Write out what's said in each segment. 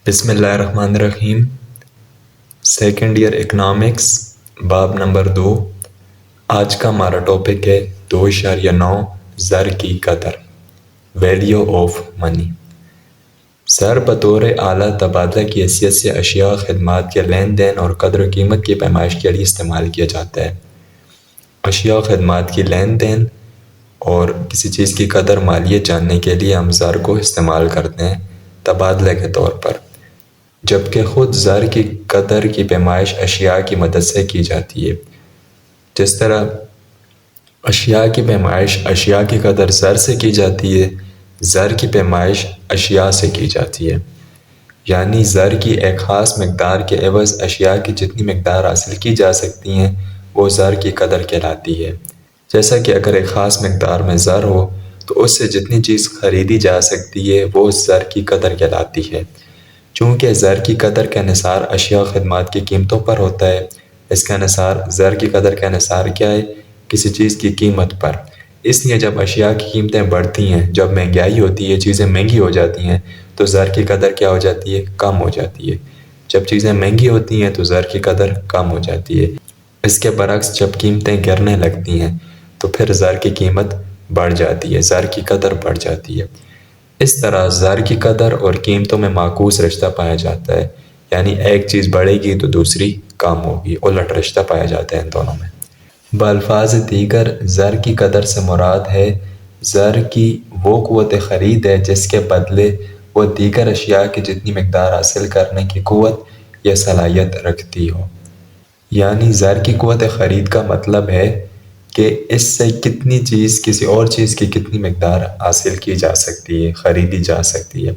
بسم اللہ الرحمن الرحیم۔ سیکنڈ ایئر اکنامکس، باب نمبر 2۔ آج کا ہمارا ٹاپک ہے 2.9 زر کی قدر، ویلیو آف منی۔ زر بطور اعلیٰ تبادلہ کی حیثیت سے اشیاء و خدمات کے لین دین اور قدر و قیمت کی پیمائش کے لیے استعمال کیا جاتا ہے۔ اشیاء و خدمات کی لین دین اور کسی چیز کی قدر مالیت جاننے کے لیے ہم زر کو استعمال کرتے ہیں تبادلہ کے طور پر، جبکہ خود زر کی قدر کی پیمائش اشیاء کی مدد سے کی جاتی ہے۔ جس طرح اشیاء کی پیمائش اشیاء کی قدر زر سے کی جاتی ہے، زر کی پیمائش اشیاء سے کی جاتی ہے۔ یعنی زر کی ایک خاص مقدار کے عوض اشیاء کی جتنی مقدار حاصل کی جا سکتی ہیں وہ زر کی قدر کہلاتی ہے۔ جیسا کہ اگر ایک خاص مقدار میں زر ہو تو اس سے جتنی چیز خریدی جا سکتی ہے وہ زر کی قدر کہلاتی ہے۔ چونکہ زر کی قدر کا انحصار اشیاء و خدمات کی قیمتوں پر ہوتا ہے، اس کا انحصار زر کی قدر کا انحصار کیا ہے؟ کسی چیز کی قیمت پر۔ اس لیے جب اشیاء کی قیمتیں بڑھتی ہیں، جب مہنگائی ہوتی ہے، چیزیں مہنگی ہو جاتی ہیں تو زر کی قدر کیا ہو جاتی ہے؟ کم ہو جاتی ہے۔ جب چیزیں مہنگی ہوتی ہیں تو زر کی قدر کم ہو جاتی ہے۔ اس کے برعکس جب قیمتیں گرنے لگتی ہیں تو پھر زر کی قیمت بڑھ جاتی ہے، زر کی قدر بڑھ جاتی ہے۔ اس طرح زر کی قدر اور قیمتوں میں معکوس رشتہ پایا جاتا ہے، یعنی ایک چیز بڑھے گی تو دوسری کم ہوگی، الٹ رشتہ پایا جاتا ہے ان دونوں میں۔ بالفاظ دیگر زر کی قدر سے مراد ہے زر کی وہ قوت خرید ہے جس کے بدلے وہ دیگر اشیاء کی جتنی مقدار حاصل کرنے کی قوت یا صلاحیت رکھتی ہو۔ یعنی زر کی قوت خرید کا مطلب ہے کہ اس سے کتنی چیز کسی اور چیز کی کتنی مقدار حاصل کی جا سکتی ہے، خریدی جا سکتی ہے،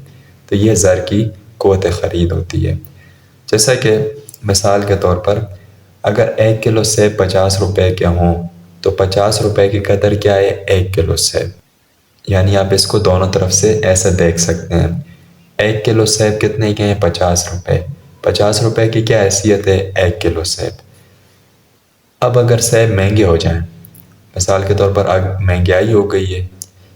تو یہ زر کی قوت خرید ہوتی ہے۔ جیسا کہ مثال کے طور پر اگر 1 کلو سیب 50 روپے کے ہوں تو 50 روپے کی قدر کیا ہے؟ 1 کلو سیب۔ یعنی آپ اس کو دونوں طرف سے ایسا دیکھ سکتے ہیں۔ 1 کلو سیب کتنے کے ہیں؟ 50 روپے۔ 50 روپے کی کیا حیثیت ہے؟ 1 کلو سیب۔ اب اگر سیب مہنگے ہو جائیں، مثال کے طور پر مہنگائی ہو گئی ہے،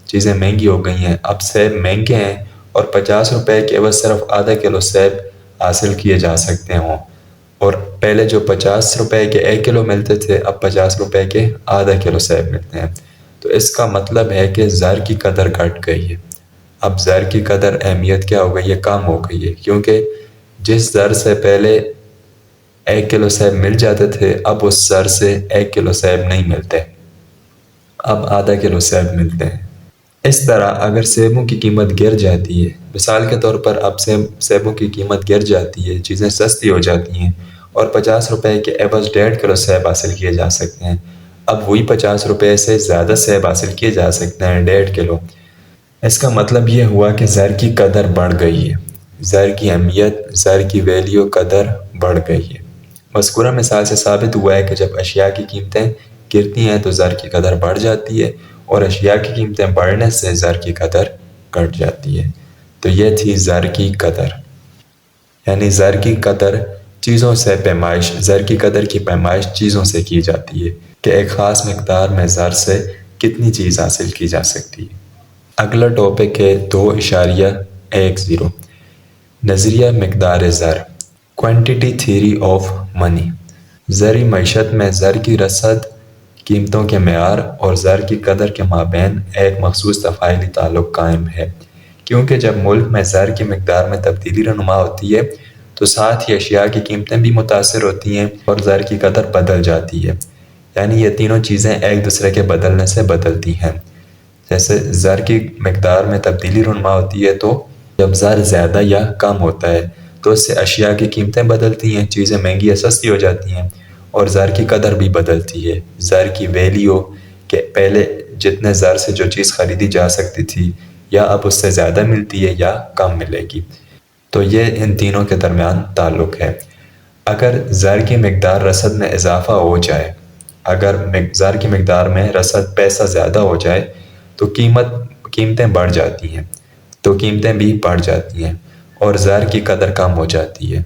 چیزیں مہنگی ہو گئی ہیں، اب سیب مہنگے ہیں اور 50 روپے کے عوض صرف آدھا کلو سیب حاصل کیے جا سکتے ہوں، اور پہلے جو 50 روپے کے 1 کلو ملتے تھے اب 50 روپے کے آدھا کلو سیب ملتے ہیں، تو اس کا مطلب ہے کہ زر کی قدر گھٹ گئی ہے۔ اب زر کی قدر اہمیت کیا ہو گئی ہے؟ کم ہو گئی ہے، کیونکہ جس زر سے پہلے 1 کلو سیب مل جاتے تھے اب اس زر سے 1 کلو سیب نہیں ملتے، اب آدھا کلو سیب ملتے ہیں۔ اس طرح اگر سیبوں کی قیمت گر جاتی ہے، مثال کے طور پر اب سیبوں کی قیمت گر جاتی ہے، چیزیں سستی ہو جاتی ہیں اور 50 روپے کے عوض 1.5 کلو سیب حاصل کیے جا سکتے ہیں، اب وہی 50 روپے سے زیادہ سیب حاصل کیے جا سکتے ہیں، 1.5 کلو۔ اس کا مطلب یہ ہوا کہ زر کی قدر بڑھ گئی ہے، زر کی اہمیت، زر کی ویلیو، قدر بڑھ گئی ہے۔ مذکورہ مثال سے ثابت ہوا ہے کہ جب اشیاء کی قیمتیں گرتی ہیں تو زر کی قدر بڑھ جاتی ہے اور اشیاء کی قیمتیں بڑھنے سے زر کی قدر گھٹ جاتی ہے۔ تو یہ تھی زر کی قدر، یعنی زر کی قدر چیزوں سے پیمائش، زر کی قدر کی پیمائش چیزوں سے کی جاتی ہے کہ ایک خاص مقدار میں زر سے کتنی چیز حاصل کی جا سکتی ہے۔ اگلا ٹاپک ہے 2.10 نظریہ مقدار زر، کوانٹیٹی تھیوری آف منی۔ زرعی معیشت میں زر کی رسد، قیمتوں کے معیار اور زر کی قدر کے مابین ایک مخصوص تفاعلی تعلق قائم ہے، کیونکہ جب ملک میں زر کی مقدار میں تبدیلی رونما ہوتی ہے تو ساتھ ہی اشیاء کی قیمتیں بھی متاثر ہوتی ہیں اور زر کی قدر بدل جاتی ہے۔ یعنی یہ تینوں چیزیں ایک دوسرے کے بدلنے سے بدلتی ہیں۔ جیسے زر کی مقدار میں تبدیلی رونما ہوتی ہے تو جب زر زیادہ یا کم ہوتا ہے تو اس سے اشیاء کی قیمتیں بدلتی ہیں، چیزیں مہنگی یا سستی ہو جاتی ہیں اور زر کی قدر بھی بدلتی ہے، زر کی ویلیو، کہ پہلے جتنے زر سے جو چیز خریدی جا سکتی تھی یا اب اس سے زیادہ ملتی ہے یا کم ملے گی۔ تو یہ ان تینوں کے درمیان تعلق ہے۔ اگر زر کی مقدار رسد میں اضافہ ہو جائے، اگر زر کی مقدار میں رسد پیسہ زیادہ ہو جائے تو قیمتیں بڑھ جاتی ہیں، تو قیمتیں بھی بڑھ جاتی ہیں اور زر کی قدر کم ہو جاتی ہے۔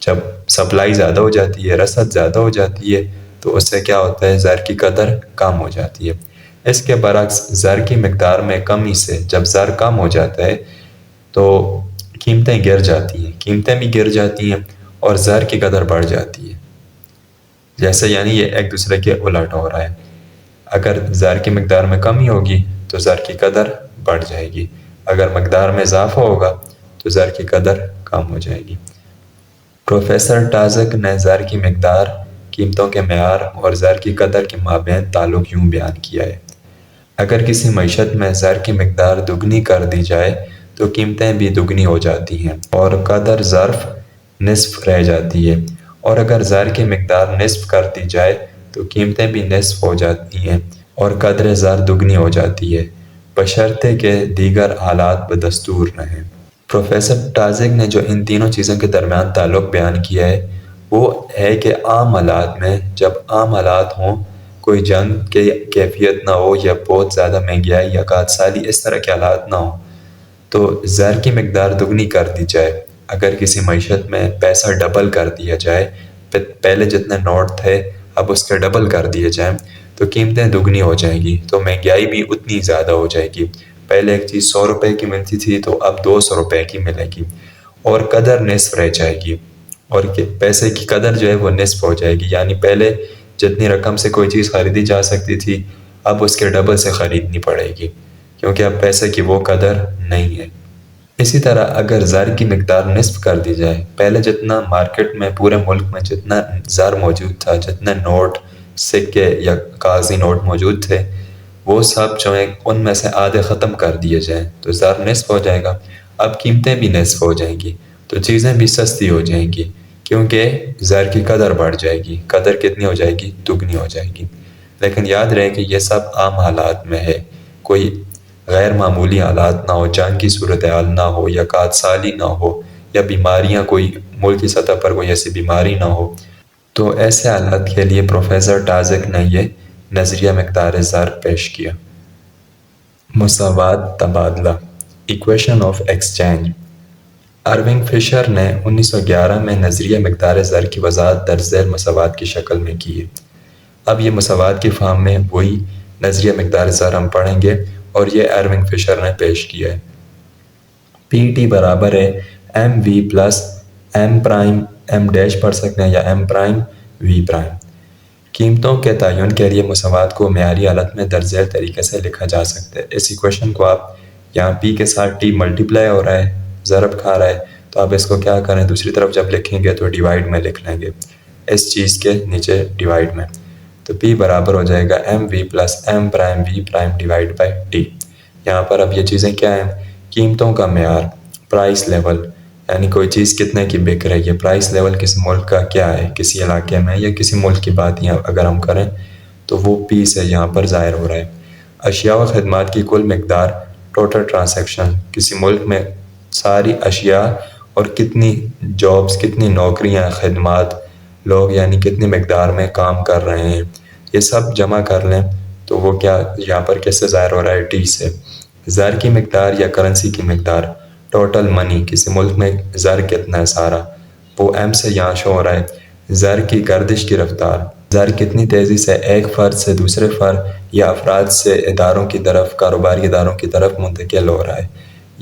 جب سپلائی زیادہ ہو جاتی ہے، رسد زیادہ ہو جاتی ہے تو اس سے کیا ہوتا ہے؟ زر کی قدر کم ہو جاتی ہے۔ اس کے برعکس زر کی مقدار میں کمی سے جب زر کم ہو جاتا ہے تو قیمتیں گر جاتی ہیں، قیمتیں بھی گر جاتی ہیں اور زر کی قدر بڑھ جاتی ہے۔ جیسے یعنی یہ ایک دوسرے کے الٹ ہو رہا ہے۔ اگر زر کی مقدار میں کمی ہوگی تو زر کی قدر بڑھ جائے گی، اگر مقدار میں اضافہ ہوگا تو زر کی قدر کم ہو جائے گی۔ پروفیسر ٹازک نے زر کی مقدار، قیمتوں کے معیار اور زر کی قدر کے مابین تعلق یوں بیان کیا ہے: اگر کسی معیشت میں زر کی مقدار دگنی کر دی جائے تو قیمتیں بھی دگنی ہو جاتی ہیں اور قدر ظرف نصف رہ جاتی ہے، اور اگر زر کی مقدار نصف کر دی جائے تو قیمتیں بھی نصف ہو جاتی ہیں اور قدر زر دگنی ہو جاتی ہے، بشرطے کہ دیگر حالات بدستور رہیں۔ پروفیسر ٹازک نے جو ان تینوں چیزوں کے درمیان تعلق بیان کیا ہے وہ ہے کہ عام حالات میں، جب عام حالات ہوں، کوئی جنگ کی کیفیت نہ ہو یا بہت زیادہ مہنگائی یا قحط سالی اس طرح کے حالات نہ ہوں، تو زر کی مقدار دگنی کر دی جائے۔ اگر کسی معیشت میں پیسہ ڈبل کر دیا جائے، پہلے جتنے نوٹ تھے اب اس کے ڈبل کر دیے جائیں تو قیمتیں دگنی ہو جائیں گی، تو مہنگائی بھی اتنی زیادہ ہو جائے گی۔ پہلے ایک چیز 100 روپے کی ملتی تھی تو اب 200 روپے کی ملے گی اور قدر نصف رہ جائے گی، اور پیسے کی قدر جو ہے وہ نصف ہو جائے گی، یعنی پہلے جتنی رقم سے کوئی چیز خریدی جا سکتی تھی اب اس کے ڈبل سے خریدنی پڑے گی، کیونکہ اب پیسے کی وہ قدر نہیں ہے۔ اسی طرح اگر زر کی مقدار نصف کر دی جائے، پہلے جتنا مارکیٹ میں پورے ملک میں جتنا زر موجود تھا، جتنے نوٹ، سکے یا کاغذی نوٹ موجود تھے، وہ سب جو ہیں ان میں سے آدھے ختم کر دیے جائیں تو زر نصف ہو جائے گا، اب قیمتیں بھی نصف ہو جائیں گی تو چیزیں بھی سستی ہو جائیں گی، کیونکہ زر کی قدر بڑھ جائے گی، قدر کتنی ہو جائے گی؟ دگنی ہو جائے گی۔ لیکن یاد رہے کہ یہ سب عام حالات میں ہے، کوئی غیر معمولی حالات نہ ہو، جنگ کی صورتحال نہ ہو یا قحط سالی نہ ہو یا بیماریاں، کوئی ملکی سطح پر کوئی ایسی بیماری نہ ہو، تو ایسے حالات کے لیے پروفیسر ٹازک نے یہ نظریہ مقدار زر پیش کیا۔ مساوات تبادلہ، ایکویشن آف ایکسچینج۔ ارونگ فشر نے 1911 میں نظریہ مقدار زر کی وضاحت درج ذیل مساوات کی شکل میں کی ہے۔ اب یہ مساوات کی فارم میں وہی نظریہ مقدار زر ہم پڑھیں گے اور یہ ارونگ فشر نے پیش کیا ہے۔ پی ٹی برابر ہے M V plus M prime M dash پڑھ سکتے ہیں یا ایم پرائم وی پرائم۔ قیمتوں کے تعین کے لیے مساوات کو معیاری حالت میں درج ذیل طریقے سے لکھا جا سکتا ہے۔ اس ایکویشن کو آپ یہاں پی کے ساتھ ٹی ملٹیپلائی ہو رہا ہے، ضرب کھا رہا ہے، تو آپ اس کو کیا کریں، دوسری طرف جب لکھیں گے تو ڈیوائڈ میں لکھ لیں گے، اس چیز کے نیچے ڈیوائڈ میں، تو پی برابر ہو جائے گا M V plus M prime V prime divide by T. یہاں پر اب یہ چیزیں کیا ہیں؟ قیمتوں کا معیار، پرائس لیول، یعنی کوئی چیز کتنے کی بک رہی ہے، پرائس لیول کسی ملک کا کیا ہے، کسی علاقے میں یا کسی ملک کی بات یہاں اگر ہم کریں تو وہ پی سے یہاں پر ظاہر ہو رہا ہے۔ اشیاء و خدمات کی کل مقدار، ٹوٹل ٹرانزیکشن، کسی ملک میں ساری اشیاء اور کتنی جابز، کتنی نوکریاں، خدمات، لوگ یعنی کتنی مقدار میں کام کر رہے ہیں، یہ سب جمع کر لیں تو وہ کیا یہاں پر کس سے ظاہر ہو رہا ہے؟ ٹی سے۔ زر کی مقدار یا کرنسی کی مقدار، ٹوٹل منی، کسی ملک میں زر کتنا ہے سارا، وہ ایم سے یہاں شو ہو رہا ہے۔ زر کی گردش کی رفتار، زر کتنی تیزی سے ایک فرد سے دوسرے فرد یا افراد سے اداروں کی طرف، کاروباری اداروں کی طرف منتقل ہو رہا ہے،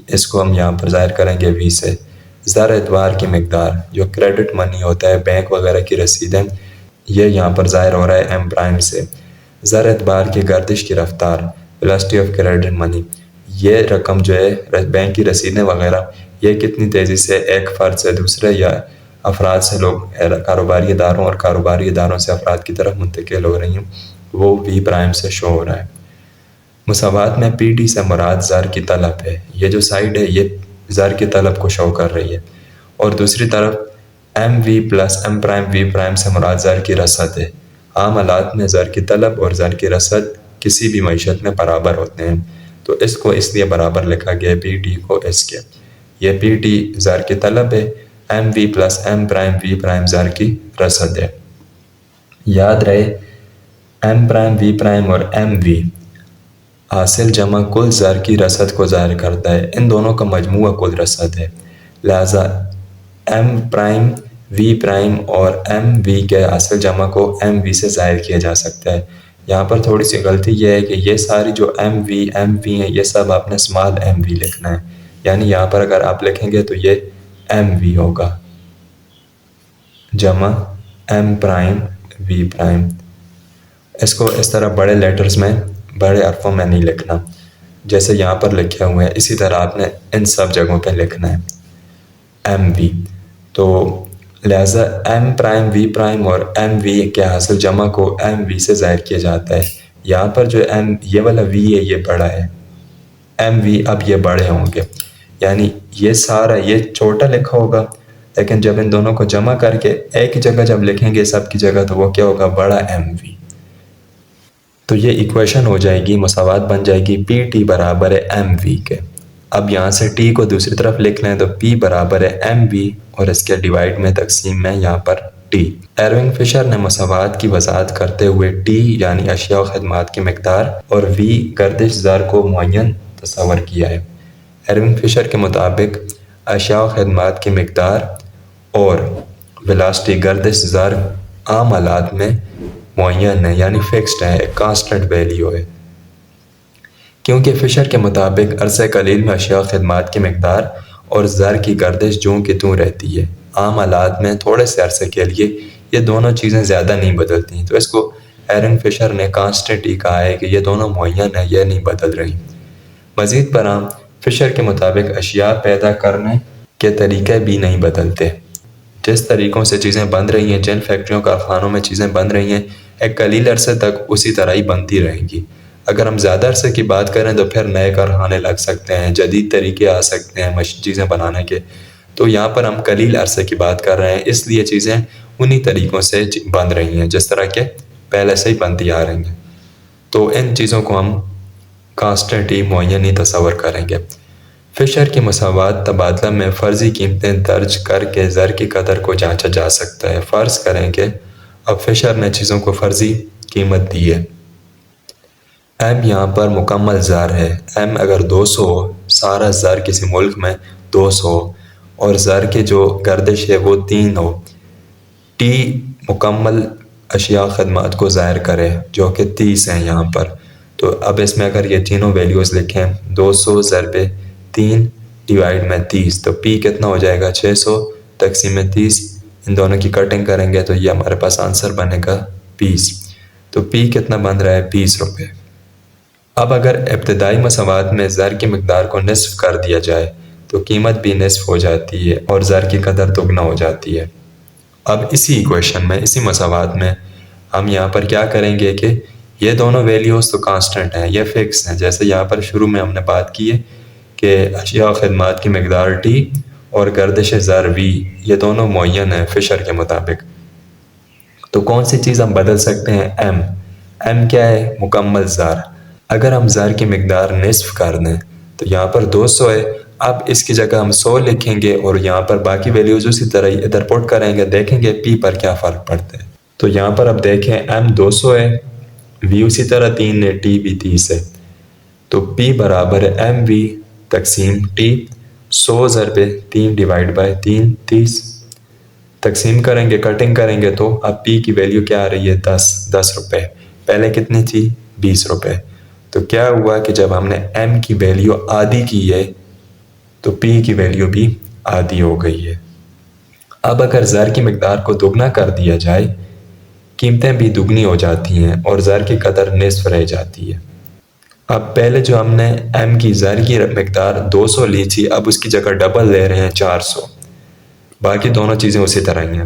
اس کو ہم یہاں پر ظاہر کریں گے وی سے۔ زر اعتبار کی مقدار، جو کریڈٹ منی ہوتا ہے، بینک وغیرہ کی رسیدیں، یہ یہاں پر ظاہر ہو رہا ہے ایم پرائم سے۔ زر اعتبار کی گردش کی رفتار، ویلاسٹی آف کریڈٹ منی، یہ رقم جو ہے بینک کی رسیدیں وغیرہ، یہ کتنی تیزی سے ایک فرد سے دوسرے یا افراد سے لوگ کاروباری اداروں اور کاروباری اداروں سے افراد کی طرف منتقل ہو رہی ہیں، وہ وی پرائم سے شو ہو رہا ہے۔ مساوات میں پی ٹی سے مراد زر کی طلب ہے، یہ جو سائڈ ہے یہ زر کی طلب کو شو کر رہی ہے، اور دوسری طرف M V plus M prime V prime سے مراد زر کی رسد ہے۔ عام حالات میں زر کی طلب اور زر کی رسد کسی بھی معیشت میں برابر ہوتے ہیں، تو اس کو اس لیے برابر لکھا گیا پی ٹی کو اس کے۔ یہ پی ٹی زر کی طلب ہے، M V plus M prime V prime زر کی رسد ہے۔ یاد رہے ایم پرائم وی پرائم اور ایم وی حاصل جمع کل زر کی رسد کو ظاہر کرتا ہے، ان دونوں کا مجموعہ کل رسد ہے، لہذا ایم پرائم وی پرائم اور ایم وی کے حاصل جمع کو ایم وی سے ظاہر کیا جا سکتا ہے۔ یہاں پر تھوڑی سی غلطی یہ ہے کہ یہ ساری جو ایم وی ہیں یہ سب آپ نے اسمال ایم وی لکھنا ہے، یعنی یہاں پر اگر آپ لکھیں گے تو یہ ایم وی ہوگا جمع ایم پرائم وی پرائم. اس کو اس طرح بڑے لیٹرز میں بڑے حرفوں میں نہیں لکھنا جیسے یہاں پر لکھے ہوئے ہیں، اسی طرح آپ نے ان سب جگہوں پہ لکھنا ہے ایم وی. تو لہٰذا ایم پرائم وی پرائم اور ایم وی کے حاصل جمع کو ایم وی سے ظاہر کیا جاتا ہے. یہاں پر جو ایم یہ والا وی ہے یہ بڑا ہے، ایم وی اب یہ بڑے ہوں گے، یعنی یہ سارا یہ چھوٹا لکھا ہوگا، لیکن جب ان دونوں کو جمع کر کے ایک جگہ جب لکھیں گے سب کی جگہ تو وہ کیا ہوگا بڑا ایم وی. تو یہ ایکویشن ہو جائے گی، مساوات بن جائے گی پی ٹی برابر ہے ایم وی کے. اب یہاں سے ٹی کو دوسری طرف لکھ لیں تو پی برابر ہے ایم وی اور اس کے ڈیوائڈ میں تقسیم میں یہاں پر ٹی. ایروین فشر نے مساوات کی وضاحت کرتے ہوئے ٹی یعنی اشیاء و خدمات کی مقدار اور وی گردش زر کو معین تصور کیا ہے. ایروین فشر کے مطابق اشیاء و خدمات کی مقدار اور ویلاسٹی گردش زر عام حالات میں معین ہے، یعنی فکسڈ ہے، ایک کانسٹنٹ ویلیو ہے. کیونکہ فشر کے مطابق عرصہ قلیل میں اشیاء و خدمات کی مقدار اور زر کی گردش جوں کی توں رہتی ہے، عام حالات میں تھوڑے سے عرصے کے لیے یہ دونوں چیزیں زیادہ نہیں بدلتی. تو اس کو ایرن فشر نے کانسٹنٹ ہی کہا ہے کہ یہ دونوں معین ہیں، یہ نہیں بدل رہی. مزید برآں فشر کے مطابق اشیاء پیدا کرنے کے طریقے بھی نہیں بدلتے. جس طریقوں سے چیزیں بن رہی ہیں، جن فیکٹریوں کارخانوں میں چیزیں بن رہی ہیں، ایک قلیل عرصے تک اسی طرح ہی بنتی رہیں گی. اگر ہم زیادہ عرصے کی بات کریں تو پھر نئے کارخانے لگ سکتے ہیں، جدید طریقے آ سکتے ہیں چیزیں بنانے کے. تو یہاں پر ہم قلیل عرصے کی بات کر رہے ہیں، اس لیے چیزیں انہی طریقوں سے بن رہی ہیں جس طرح کہ پہلے سے ہی بنتی آ رہی ہیں. تو ان چیزوں کو ہم کانسٹنٹ ہی معین ہی تصور کریں گے. فشر کی مساوات تبادلہ میں فرضی قیمتیں درج کر کے زر کی قدر کو جانچا جا سکتا ہے. فرض کریں کہ اب فشر نے چیزوں کو فرضی قیمت دی ہے. ایم یہاں پر مکمل زر ہے. ایم اگر 200 ہو، سارا زر کسی ملک میں 200 ہو اور زر کی جو گردش ہے وہ 3 ہو. ٹی مکمل اشیاء خدمات کو ظاہر کرے جو کہ 30 ہیں یہاں پر. تو اب اس میں اگر یہ تینوں ویلیوز لکھیں 200 ضرب 3 ڈیوائڈ میں 30 تو پی کتنا ہو جائے گا 600 تقسیم میں 30. ان دونوں کی کٹنگ کریں گے تو یہ ہمارے پاس آنسر بنے گا 20. تو پی کتنا بن رہا ہے 20 روپے. اب اگر ابتدائی مساوات میں زر کی مقدار کو نصف کر دیا جائے تو قیمت بھی نصف ہو جاتی ہے اور زر کی قدر دگنا ہو جاتی ہے. اب اسی ایکویشن میں اسی مساوات میں ہم یہاں پر کیا کریں گے کہ یہ دونوں ویلیوز تو کانسٹنٹ ہیں، یہ فکس ہیں. جیسے یہاں پر شروع میں ہم نے بات کی ہے کہ اشیاء و خدمات کی مقدار ٹی اور گردش زر وی یہ دونوں معین ہیں فشر کے مطابق. تو کون سی چیز ہم بدل سکتے ہیں؟ ایم. ایم کیا ہے؟ مکمل زر. اگر ہم زر کی مقدار نصف کر دیں تو یہاں پر 200 ہے، اب اس کی جگہ ہم 100 لکھیں گے اور یہاں پر باقی ویلیوز اسی طرح ہی ادھر پٹ کریں گے، دیکھیں گے پی پر کیا فرق پڑتا ہے. تو یہاں پر اب دیکھیں ایم 200 ہے، وی اسی طرح 3 ہے، ٹی بھی 30 ہے. تو پی برابر ہے ایم وی تقسیم ٹی. 100 ضرب 3 ڈیوائڈ بائی 3 30 تقسیم کریں گے، کٹنگ کریں گے تو اب پی کی ویلیو کیا آ رہی ہے 10 روپے. پہلے کتنی تھی 20 روپے. تو کیا ہوا کہ جب ہم نے ایم کی ویلیو آدھی کی ہے تو پی کی ویلیو بھی آدھی ہو گئی ہے. اب اگر زر کی مقدار کو دگنا کر دیا جائے قیمتیں بھی دگنی ہو جاتی ہیں اور زر کی قدر نصف رہ جاتی ہے. اب پہلے جو ہم نے ایم کی زر کی مقدار 200 لی تھی، اب اس کی جگہ ڈبل لے رہے ہیں 400. باقی دونوں چیزیں اسی طرح ہی ہیں.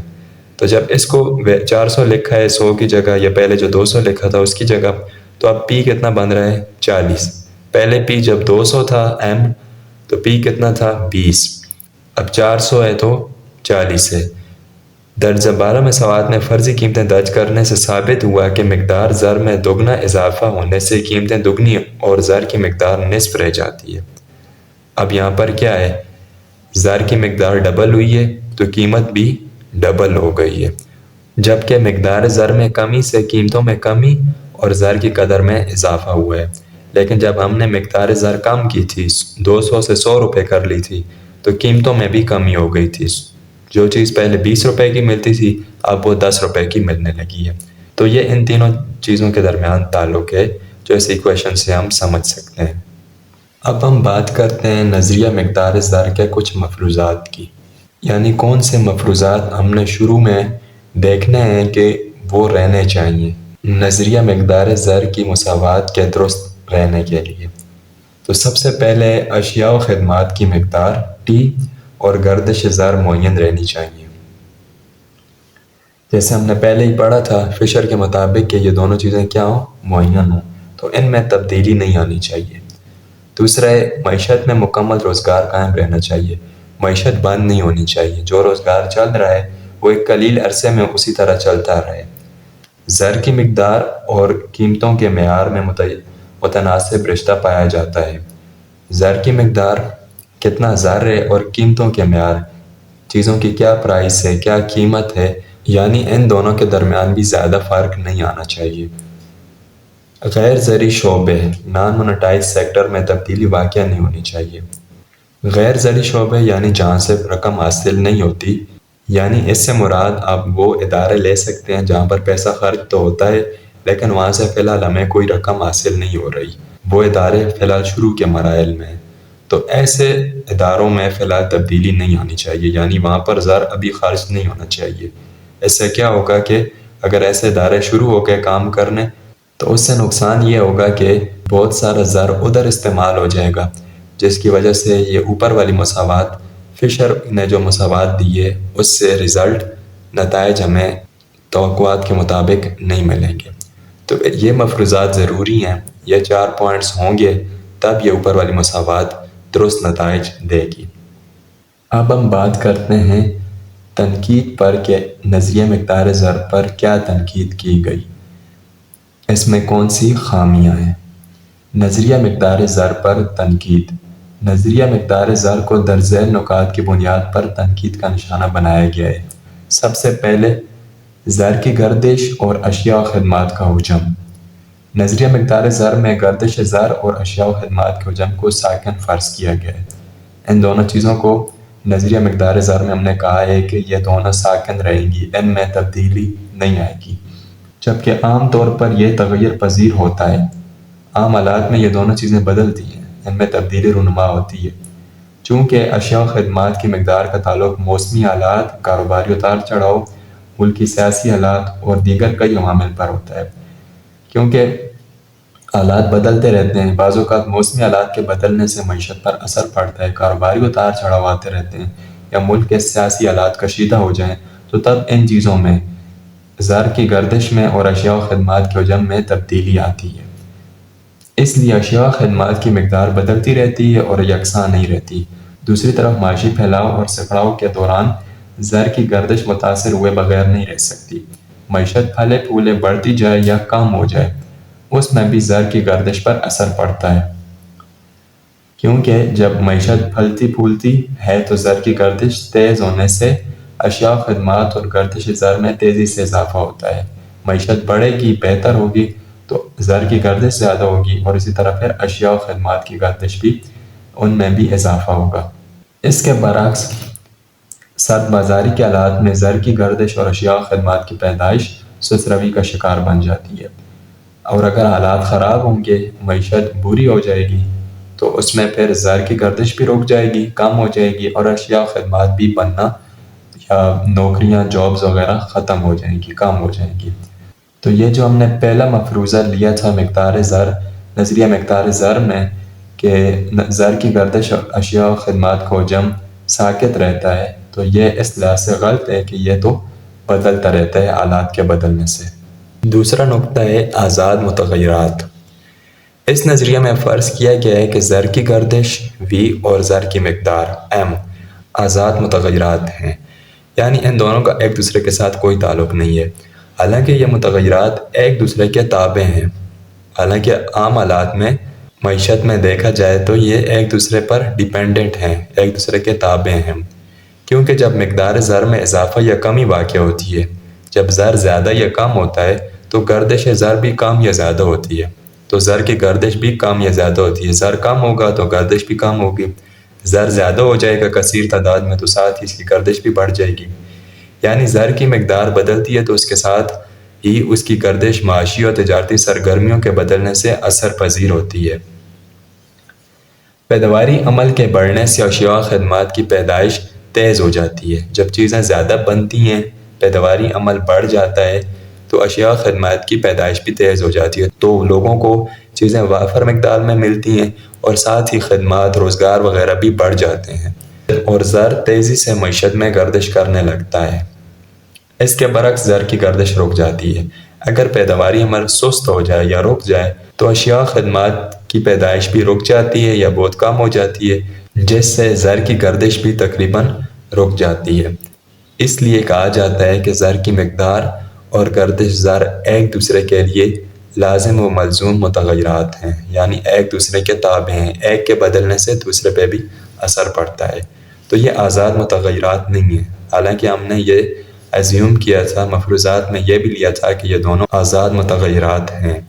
تو جب اس کو 400 لکھا ہے 100 کی جگہ یا پہلے جو 200 لکھا تھا اس کی جگہ، تو اب پی کتنا بن رہا ہے 40. پہلے پی جب 200 تھا ایم تو پی کتنا تھا 20. اب 400 ہے تو 40 ہے. درجہ 12 مساوات میں فرضی قیمتیں درج کرنے سے ثابت ہوا کہ مقدار زر میں دگنا اضافہ ہونے سے قیمتیں دگنی اور زر کی مقدار نصف رہ جاتی ہے. اب یہاں پر کیا ہے؟ زر کی مقدار ڈبل ہوئی ہے تو قیمت بھی ڈبل ہو گئی ہے، جبکہ مقدار زر میں کمی سے قیمتوں میں کمی اور زر کی قدر میں اضافہ ہوا ہے. لیکن جب ہم نے مقدار زر کم کی تھی 200 سے 100 روپے کر لی تھی تو قیمتوں میں بھی کمی ہو گئی تھی. جو چیز پہلے 20 روپے کی ملتی تھی اب وہ 10 روپے کی ملنے لگی ہے. تو یہ ان تینوں چیزوں کے درمیان تعلق ہے جو اس ایکویشن سے ہم سمجھ سکتے ہیں. اب ہم بات کرتے ہیں نظریہ مقدار زر کے کچھ مفروضات کی، یعنی کون سے مفروضات ہم نے شروع میں دیکھنے ہیں کہ وہ رہنے چاہیے نظریہ مقدار زر کی مساوات کے درست رہنے کے لیے۔ تو سب سے پہلے اشیاء و خدمات کی مقدار ٹی اور گردش زر معین رہنی چاہیے۔ جیسے ہم نے پہلے ہی پڑھا تھا فشر کے مطابق کہ یہ دونوں چیزیں کیا ہوں، معین ہوں، تو ان میں تبدیلی نہیں آنی چاہیے۔ دوسرا ہے معیشت میں مکمل روزگار قائم رہنا چاہیے، معیشت بند نہیں ہونی چاہیے، جو روزگار چل رہا ہے وہ ایک قلیل عرصے میں اسی طرح چلتا رہے۔ زر کی مقدار اور قیمتوں کے معیار میں متناسب رشتہ پایا جاتا ہے۔ زر کی مقدار کتنا زر ہے اور قیمتوں کے معیار، چیزوں کی کیا پرائس ہے، کیا قیمت ہے، یعنی ان دونوں کے درمیان بھی زیادہ فرق نہیں آنا چاہیے۔ غیر زرعی شعبے نان مونیٹائز سیکٹر میں تبدیلی واقع نہیں ہونی چاہیے۔ غیر زرعی شعبے یعنی جہاں سے رقم حاصل نہیں ہوتی، یعنی اس سے مراد آپ وہ ادارے لے سکتے ہیں جہاں پر پیسہ خرچ تو ہوتا ہے لیکن وہاں سے فی الحال ہمیں کوئی رقم حاصل نہیں ہو رہی، وہ ادارے فی الحال شروع کے مراحل میں ہیں، تو ایسے اداروں میں فی الحال تبدیلی نہیں آنی چاہیے، یعنی وہاں پر زر ابھی خرچ نہیں ہونا چاہیے۔ اس سے کیا ہوگا کہ اگر ایسے ادارے شروع ہو کے کام کرنے تو اس سے نقصان یہ ہوگا کہ بہت سارا زر ادھر استعمال ہو جائے گا، جس کی وجہ سے یہ اوپر والی مساوات فشر نے جو مساوات دی ہے اس سے نتائج ہمیں توقعات کے مطابق نہیں ملیں گے۔ تو یہ مفروضات ضروری ہیں، یہ 4 پوائنٹس ہوں گے تب یہ اوپر والی مساوات درست نتائج دے گی۔ اب ہم بات کرتے ہیں تنقید پر کہ نظریہ مقدار زر پر کیا تنقید کی گئی، اس میں کون سی خامیاں ہیں۔ نظریہ مقدار زر پر تنقید۔ نظریہ مقدار زر کو درج ذیل نکات کی بنیاد پر تنقید کا نشانہ بنایا گیا ہے۔ سب سے پہلے زر کی گردش اور اشیاء و خدمات کا حجم۔ نظریہ مقدار زر میں گردش زر اور اشیاء و خدمات کے حجم کو ساکن فرض کیا گیا ہے۔ ان دونوں چیزوں کو نظریہ مقدار زر میں ہم نے کہا ہے کہ یہ دونوں ساکن رہیں گی، ان میں تبدیلی نہیں آئے گی، جبکہ عام طور پر یہ تغیر پذیر ہوتا ہے۔ عام حالات میں یہ دونوں چیزیں بدلتی ہیں، ان میں تبدیلی رونما ہوتی ہے۔ چونکہ اشیاء و خدمات کی مقدار کا تعلق موسمی حالات، کاروباری اتار چڑھاؤ، ملکی سیاسی حالات اور دیگر کئی عوامل پر ہوتا ہے۔ کیونکہ حالات بدلتے رہتے ہیں، بعض اوقات موسمی حالات کے بدلنے سے معیشت پر اثر پڑتا ہے، کاروباری اتار چڑھاؤ آتے رہتے ہیں، یا ملک کے سیاسی حالات کشیدہ ہو جائیں تو تب ان چیزوں میں زر کی گردش میں اور اشیاء و خدمات کے حجم میں تبدیلی آتی ہے۔ اس لیے اشیاء و خدمات کی مقدار بدلتی رہتی ہے اور یکساں نہیں رہتی۔ دوسری طرف معاشی پھیلاؤ اور سکڑاؤ کے دوران زر کی گردش متاثر ہوئے بغیر نہیں رہ سکتی۔ معیشت پھلے پھولے بڑھتی جائے یا کم ہو جائے، اس میں بھی زر کی گردش پر اثر پڑتا ہے، کیونکہ جب معیشت پھلتی پھولتی ہے تو زر کی گردش تیز ہونے سے اشیاء و خدمات اور گردش زر میں تیزی سے اضافہ ہوتا ہے۔ معیشت بڑھے گی، بہتر ہوگی تو زر کی گردش زیادہ ہوگی، اور اسی طرح پھر اشیاء و خدمات کی گردش بھی، ان میں بھی اضافہ ہوگا۔ اس کے برعکس سرد بازاری کے حالات میں زر کی گردش اور اشیاء و خدمات کی پیدائش سست روی کا شکار بن جاتی ہے، اور اگر حالات خراب ہوں گے، معیشت بری ہو جائے گی تو اس میں پھر زر کی گردش بھی رک جائے گی، کم ہو جائے گی، اور اشیاء و خدمات بھی بننا یا نوکریاں، جابز وغیرہ ختم ہو جائیں گی، کم ہو جائیں گی۔ تو یہ جو ہم نے پہلا مفروضہ لیا تھا مقدار زر، نظریہ مقدار زر میں، کہ زر کی گردش اور اشیاء و خدمات کا حجم ساکت رہتا ہے، تو یہ اس لحاظ سے غلط ہے کہ یہ تو بدلتا رہتا ہے حالات کے بدلنے سے۔ دوسرا نقطہ ہے آزاد متغیرات۔ اس نظریے میں فرض کیا گیا ہے کہ زر کی گردش V اور زر کی مقدار M آزاد متغیرات ہیں، یعنی ان دونوں کا ایک دوسرے کے ساتھ کوئی تعلق نہیں ہے، حالانکہ یہ متغیرات ایک دوسرے کے تابع ہیں۔ حالانکہ عام حالات میں معیشت میں دیکھا جائے تو یہ ایک دوسرے پر ڈیپینڈنٹ ہیں، ایک دوسرے کے تابع ہیں، کیونکہ جب مقدار زر میں اضافہ یا کمی واقع ہوتی ہے، جب زر زیادہ یا کم ہوتا ہے تو گردش زر بھی کم یا زیادہ ہوتی ہے، تو زر کی گردش بھی کم یا زیادہ ہوتی ہے۔ زر کم ہوگا تو گردش بھی کم ہوگی، زر زیادہ ہو جائے گا کثیر تعداد میں تو ساتھ ہی اس کی گردش بھی بڑھ جائے گی۔ یعنی زر کی مقدار بدلتی ہے تو اس کے ساتھ ہی اس کی گردش معاشی اور تجارتی سرگرمیوں کے بدلنے سے اثر پذیر ہوتی ہے۔ پیداواری عمل کے بڑھنے سے اشیاء و خدمات کی پیدائش تیز ہو جاتی ہے۔ جب چیزیں زیادہ بنتی ہیں، پیداواری عمل بڑھ جاتا ہے، تو اشیاء و خدمات کی پیدائش بھی تیز ہو جاتی ہے، تو لوگوں کو چیزیں وافر مقدار میں ملتی ہیں اور ساتھ ہی خدمات، روزگار وغیرہ بھی بڑھ جاتے ہیں اور زر تیزی سے معیشت میں گردش کرنے لگتا ہے۔ اس کے برعکس زر کی گردش رک جاتی ہے۔ اگر پیداواری عمل سست ہو جائے یا رک جائے تو اشیاء و خدمات کی پیدائش بھی رک جاتی ہے یا بہت کم ہو جاتی ہے، جس سے زر کی گردش بھی تقریباً رک جاتی ہے۔ اس لیے کہا جاتا ہے کہ زر کی مقدار اور گردش زر ایک دوسرے کے لیے لازم و ملزوم متغیرات ہیں، یعنی ایک دوسرے کے تابع ہیں، ایک کے بدلنے سے دوسرے پہ بھی اثر پڑتا ہے۔ تو یہ آزاد متغیرات نہیں ہیں، حالانکہ ہم نے یہ ایزیوم کیا تھا، مفروضات میں یہ بھی لیا تھا کہ یہ دونوں آزاد متغیرات ہیں۔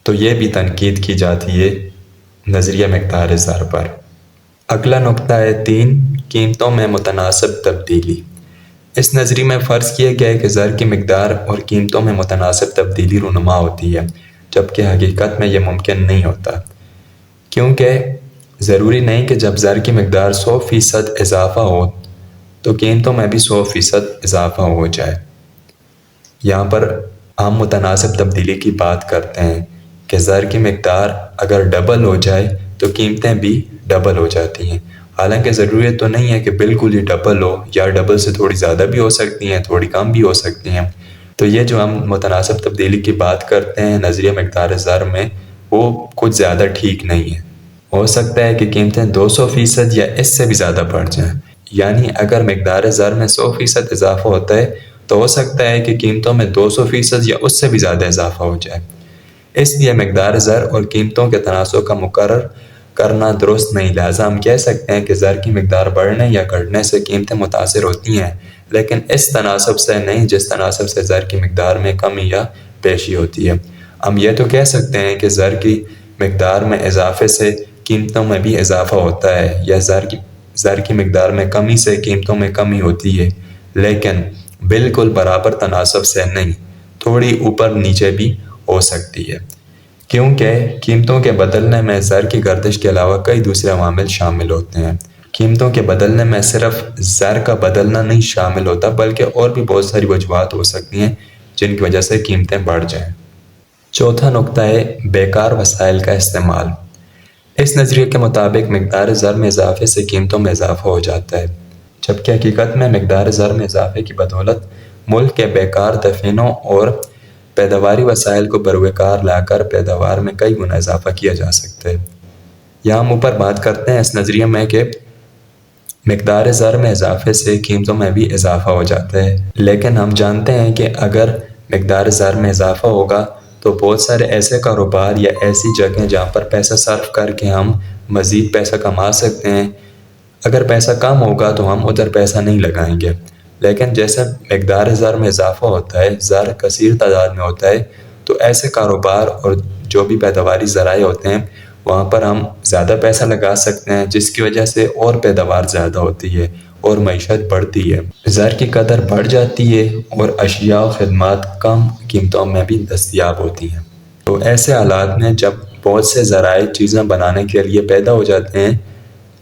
تو یہ بھی تنقید کی جاتی ہے نظریہ مقدار زر پر۔ اگلا نقطہ ہے 3، قیمتوں میں متناسب تبدیلی۔ اس نظریے میں فرض کیا گیا ہے کہ زر کی مقدار اور قیمتوں میں متناسب تبدیلی رونما ہوتی ہے، جبکہ حقیقت میں یہ ممکن نہیں ہوتا، کیونکہ ضروری نہیں کہ جب زر کی مقدار 100% اضافہ ہو تو قیمتوں میں بھی 100% اضافہ ہو جائے۔ یہاں پر ہم متناسب تبدیلی کی بات کرتے ہیں کہ زر کی مقدار اگر ڈبل ہو جائے تو قیمتیں بھی ڈبل ہو جاتی ہیں، حالانکہ ضروریت تو نہیں ہے کہ بالکل ہی ڈبل ہو، یا ڈبل سے تھوڑی زیادہ بھی ہو سکتی ہیں، تھوڑی کم بھی ہو سکتی ہیں۔ تو یہ جو ہم متناسب تبدیلی کی بات کرتے ہیں نظریہ مقدار زر میں، وہ کچھ زیادہ ٹھیک نہیں ہے۔ ہو سکتا ہے کہ قیمتیں 200% یا اس سے بھی زیادہ بڑھ جائیں، یعنی اگر مقدار زر میں 100% اضافہ ہوتا ہے تو ہو سکتا ہے کہ قیمتوں میں 200% یا اس سے بھی زیادہ اضافہ ہو جائے۔ اس لیے مقدار زر اور قیمتوں کے تناسب کا مقرر کرنا درست نہیں، لہٰذا ہم کہہ سکتے ہیں کہ زر کی مقدار بڑھنے یا گھٹنے سے قیمتیں متاثر ہوتی ہیں، لیکن اس تناسب سے نہیں جس تناسب سے زر کی مقدار میں کمی یا بیشی ہوتی ہے۔ ہم یہ تو کہہ سکتے ہیں کہ زر کی مقدار میں اضافے سے قیمتوں میں بھی اضافہ ہوتا ہے، یا زر کی مقدار میں کمی سے قیمتوں میں کمی ہوتی ہے، لیکن بالکل برابر تناسب سے نہیں، تھوڑی اوپر نیچے بھی ہو سکتی ہے، کیونکہ قیمتوں کے بدلنے میں زر کی گردش کے علاوہ کئی دوسرے عوامل شامل ہوتے ہیں۔ قیمتوں کے بدلنے میں صرف زر کا بدلنا نہیں شامل ہوتا، بلکہ اور بھی بہت ساری وجوہات ہو سکتی ہیں جن کی وجہ سے قیمتیں بڑھ جائیں۔ چوتھا نقطہ ہے بیکار وسائل کا استعمال۔ اس نظریے کے مطابق مقدار زر میں اضافے سے قیمتوں میں اضافہ ہو جاتا ہے، جبکہ حقیقت میں مقدار زر میں اضافے کی بدولت ملک کے بیکار دفینوں اور پیداواری وسائل کو بروئے کار لا کر پیداوار میں کئی گنا اضافہ کیا جا سکتا ہے۔ یہاں ہم اوپر بات کرتے ہیں اس نظریے میں کہ مقدار زر میں اضافے سے قیمتوں میں بھی اضافہ ہو جاتا ہے، لیکن ہم جانتے ہیں کہ اگر مقدار زر میں اضافہ ہوگا تو بہت سارے ایسے کاروبار یا ایسی جگہیں جہاں پر پیسہ صرف کر کے ہم مزید پیسہ کما سکتے ہیں، اگر پیسہ کم ہوگا تو ہم ادھر پیسہ نہیں لگائیں گے، لیکن جیسے مقدار زر میں اضافہ ہوتا ہے، زر کثیر تعداد میں ہوتا ہے، تو ایسے کاروبار اور جو بھی پیداواری ذرائع ہوتے ہیں وہاں پر ہم زیادہ پیسہ لگا سکتے ہیں، جس کی وجہ سے اور پیداوار زیادہ ہوتی ہے اور معیشت بڑھتی ہے، زر کی قدر بڑھ جاتی ہے اور اشیاء و خدمات کم قیمتوں میں بھی دستیاب ہوتی ہیں۔ تو ایسے حالات میں جب بہت سے ذرائع چیزیں بنانے کے لیے پیدا ہو جاتے ہیں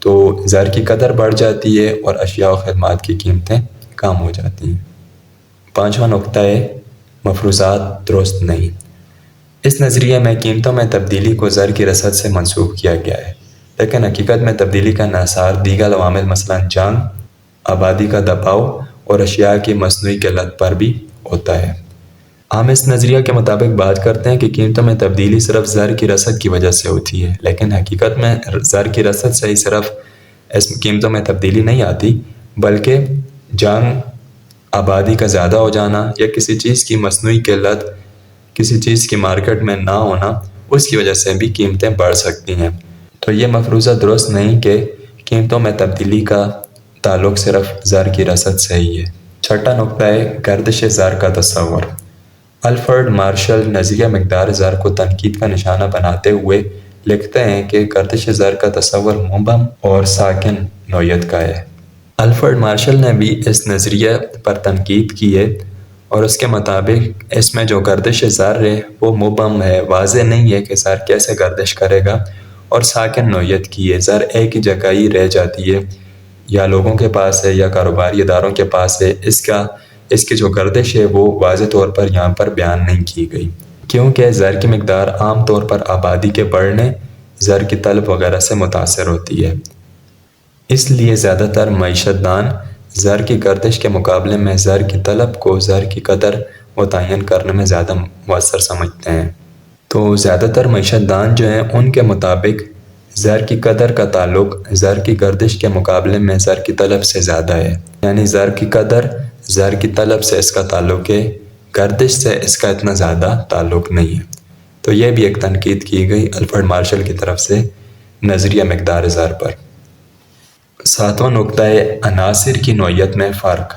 تو زر کی قدر بڑھ جاتی ہے اور اشیاء و خدمات کی قیمتیں کم ہو جاتی ہیں۔ پانچواں نقطہ ہے مفروضات درست نہیں۔ اس نظریے میں قیمتوں میں تبدیلی کو زر کی رسد سے منسوخ کیا گیا ہے، لیکن حقیقت میں تبدیلی کا انحصار دیگر عوامل مثلاً جنگ، آبادی کا دباؤ اور اشیاء کی مصنوعی قلت پر بھی ہوتا ہے۔ ہم اس نظریہ کے مطابق بات کرتے ہیں کہ قیمتوں میں تبدیلی صرف زر کی رسد کی وجہ سے ہوتی ہے، لیکن حقیقت میں زر کی رسد سے ہی صرف اس قیمتوں میں تبدیلی نہیں آتی، بلکہ جنگ، آبادی کا زیادہ ہو جانا یا کسی چیز کی مصنوعی قلت، کسی چیز کی مارکیٹ میں نہ ہونا، اس کی وجہ سے بھی قیمتیں بڑھ سکتی ہیں۔ تو یہ مفروضہ درست نہیں کہ قیمتوں میں تبدیلی کا تعلق صرف زر کی رسد سے ہی ہے۔ چھٹا نقطہ ہے گردش زر کا تصور۔ الفریڈ مارشل نظریہ مقدار زر کو تنقید کا نشانہ بناتے ہوئے لکھتے ہیں کہ گردش زر کا تصور مبہم اور ساکن نوعیت کا ہے۔ الفریڈ مارشل نے بھی اس نظریے پر تنقید کی ہے اور اس کے مطابق اس میں جو گردش زر ہے وہ مبہم ہے، واضح نہیں ہے کہ زر کیسے گردش کرے گا اور ساکن نوعیت کی ہے، زر ایک ہی جگہ ہی رہ جاتی ہے، یا لوگوں کے پاس ہے یا کاروباری اداروں کے پاس ہے، اس کی جو گردش ہے وہ واضح طور پر یہاں پر بیان نہیں کی گئی، کیونکہ زر کی مقدار عام طور پر آبادی کے بڑھنے، زر کی طلب وغیرہ سے متاثر ہوتی ہے۔ اس لیے زیادہ تر معیشت دان زر کی گردش کے مقابلے میں زر کی طلب کو زر کی قدر متعین کرنے میں زیادہ مؤثر سمجھتے ہیں۔ تو زیادہ تر معیشت دان جو ہیں ان کے مطابق زر کی قدر کا تعلق زر کی گردش کے مقابلے میں زر کی طلب سے زیادہ ہے، یعنی زر کی قدر زر کی طلب سے اس کا تعلق ہے، گردش سے اس کا اتنا زیادہ تعلق نہیں ہے۔ تو یہ بھی ایک تنقید کی گئی الفریڈ مارشل کی طرف سے نظریہ مقدار زر پر۔ ساتواں نقطہ ہے عناصر کی نوعیت میں فرق۔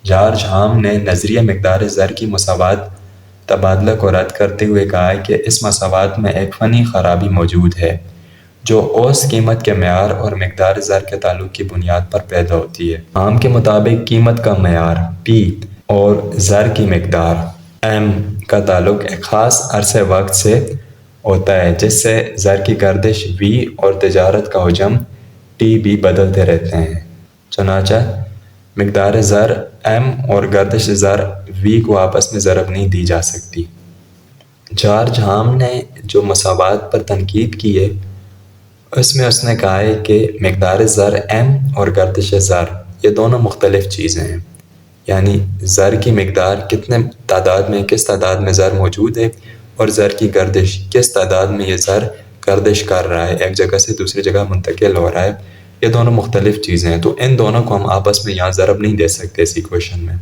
جارج ہام نے نظریہ مقدار زر کی مساوات تبادلہ کو رد کرتے ہوئے کہا ہے کہ اس مساوات میں ایک فنی خرابی موجود ہے جو اوسط قیمت کے معیار اور مقدار زر کے تعلق کی بنیاد پر پیدا ہوتی ہے۔ ہام کے مطابق قیمت کا معیار P اور زر کی مقدار M کا تعلق ایک خاص عرصہ وقت سے ہوتا ہے جس سے زر کی گردش V اور تجارت کا حجم TB بدلتے رہتے ہیں۔ چنانچہ مقدار زر M اور گردش زر V کو آپس میں ضرب نہیں دی جا سکتی۔ جارج ہام نے جو مساوات پر تنقید کی ہے اس میں اس نے کہا ہے کہ مقدار زر M اور گردش زر یہ دونوں مختلف چیزیں ہیں، یعنی زر کی مقدار کس تعداد میں زر موجود ہے اور زر کی گردش کس تعداد میں یہ زر گردش کر رہا ہے، ایک جگہ سے دوسری جگہ منتقل ہو رہا ہے، یہ دونوں مختلف چیزیں ہیں۔ تو ان دونوں کو ہم آپس میں یہاں ضرب نہیں دے سکتے اس ایکویشن میں،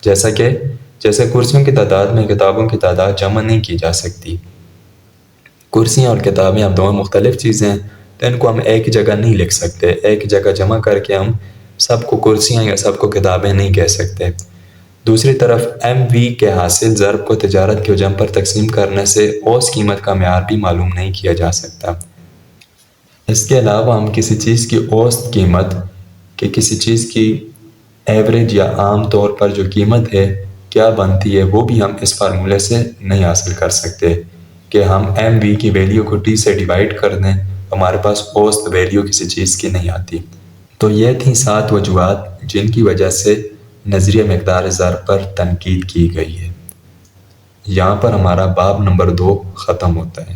جیسے کرسیوں کی تعداد میں کتابوں کی تعداد جمع نہیں کی جا سکتی۔ کرسیاں اور کتابیں اب دونوں مختلف چیزیں ہیں تو ان کو ہم ایک ہی جگہ نہیں لکھ سکتے، ایک جگہ جمع کر کے ہم سب کو کرسیاں یا سب کو کتابیں نہیں کہہ سکتے۔ دوسری طرف MV کے حاصل ضرب کو تجارت کے حجم پر تقسیم کرنے سے اوسط قیمت کا معیار بھی معلوم نہیں کیا جا سکتا۔ اس کے علاوہ ہم کسی چیز کی اوسط قیمت کہ کسی چیز کی ایوریج یا عام طور پر جو قیمت ہے کیا بنتی ہے وہ بھی ہم اس فارمولے سے نہیں حاصل کر سکتے کہ ہم MV کی ویلیو کو T سے ڈیوائڈ کر دیں، ہمارے پاس اوسط ویلیو کسی چیز کی نہیں آتی۔ تو یہ تھیں 7 وجوہات جن کی وجہ سے نظریہ مقدار زر پر تنقید کی گئی ہے۔ یہاں پر ہمارا باب نمبر 2 ختم ہوتا ہے۔